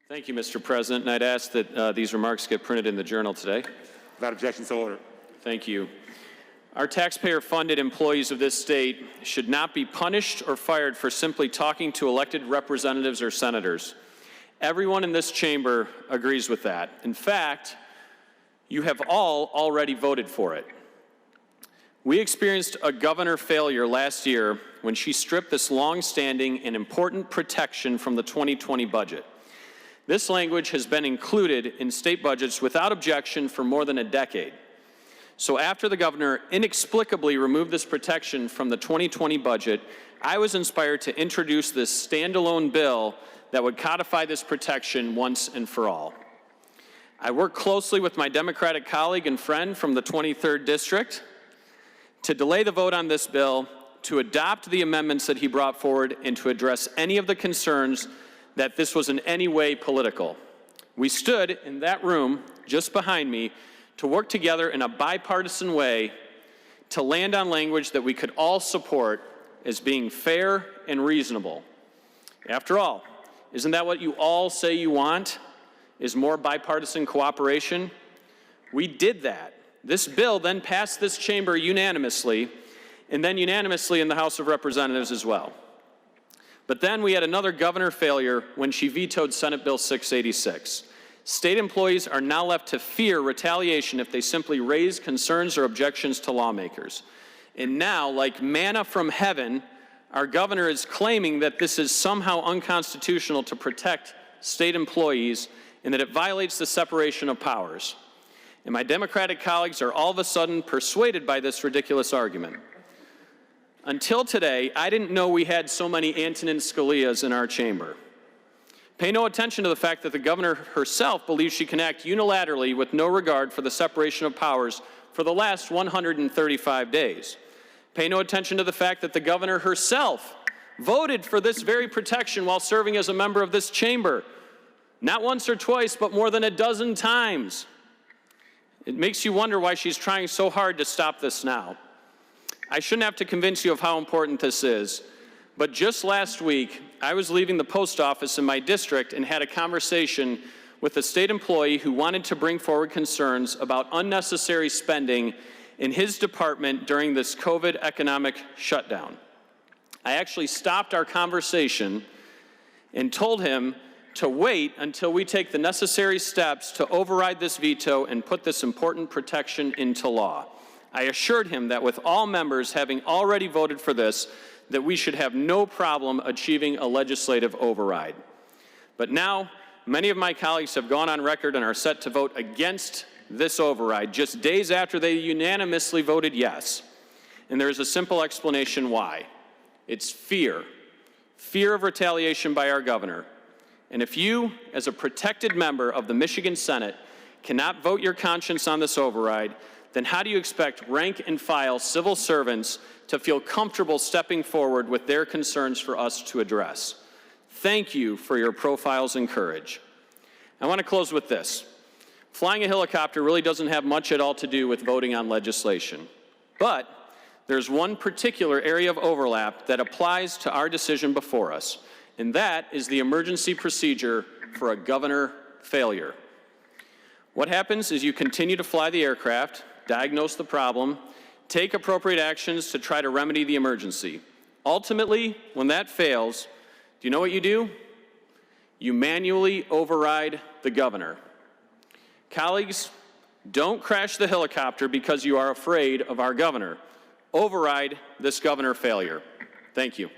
Thank you, Mr. President, and I'd ask that these remarks get printed in the Journal today. Without objection, so ordered. Thank you. Our taxpayer-funded employees of this state should not be punished or fired for simply talking to elected representatives or senators. Everyone in this chamber agrees with that. In fact, you have all already voted for it. We experienced a governor failure last year when she stripped this long-standing and important protection from the 2020 budget. This language has been included in state budgets without objection for more than a decade. So after the governor inexplicably removed this protection from the 2020 budget, I was inspired to introduce this standalone bill that would codify this protection once and for all. I worked closely with my Democratic colleague and friend from the 23rd District to delay the vote on this bill, to adopt the amendments that he brought forward, and to address any of the concerns that this was in any way political. We stood in that room just behind me to work together in a bipartisan way to land on language that we could all support as being fair and reasonable. After all, isn't that what you all say you want, is more bipartisan cooperation? We did that. This bill then passed this chamber unanimously, and then unanimously in the House of Representatives as well. But then we had another governor failure when she vetoed Senate Bill 686. State employees are now left to fear retaliation if they simply raise concerns or objections to lawmakers. And now, like manna from heaven, our governor is claiming that this is somehow unconstitutional to protect state employees and that it violates the separation of powers. And my Democratic colleagues are all of a sudden persuaded by this ridiculous argument. Until today, I didn't know we had so many Antonin Scalias in our chamber. Pay no attention to the fact that the governor herself believes she can act unilaterally with no regard for the separation of powers for the last 135 days. Pay no attention to the fact that the governor herself voted for this very protection while serving as a member of this chamber, not once or twice, but more than a dozen times. It makes you wonder why she's trying so hard to stop this now. I shouldn't have to convince you of how important this is, but just last week, I was leaving the post office in my district and had a conversation with a state employee who wanted to bring forward concerns about unnecessary spending in his department during this COVID economic shutdown. I actually stopped our conversation and told him to wait until we take the necessary steps to override this veto and put this important protection into law. I assured him that with all members having already voted for this, that we should have no problem achieving a legislative override. But now, many of my colleagues have gone on record and are set to vote against this override just days after they unanimously voted yes. And there is a simple explanation why. It's fear. Fear of retaliation by our governor. And if you, as a protected member of the Michigan Senate, cannot vote your conscience on this override, then how do you expect rank and file civil servants to feel comfortable stepping forward with their concerns for us to address? Thank you for your profiles and courage. I want to close with this. Flying a helicopter really doesn't have much at all to do with voting on legislation. But there's one particular area of overlap that applies to our decision before us, and that is the emergency procedure for a governor failure. What happens is you continue to fly the aircraft, diagnose the problem, take appropriate actions to try to remedy the emergency. Ultimately, when that fails, do you know what you do? You manually override the governor. Colleagues, don't crash the helicopter because you are afraid of our governor. Override this governor failure. Thank you.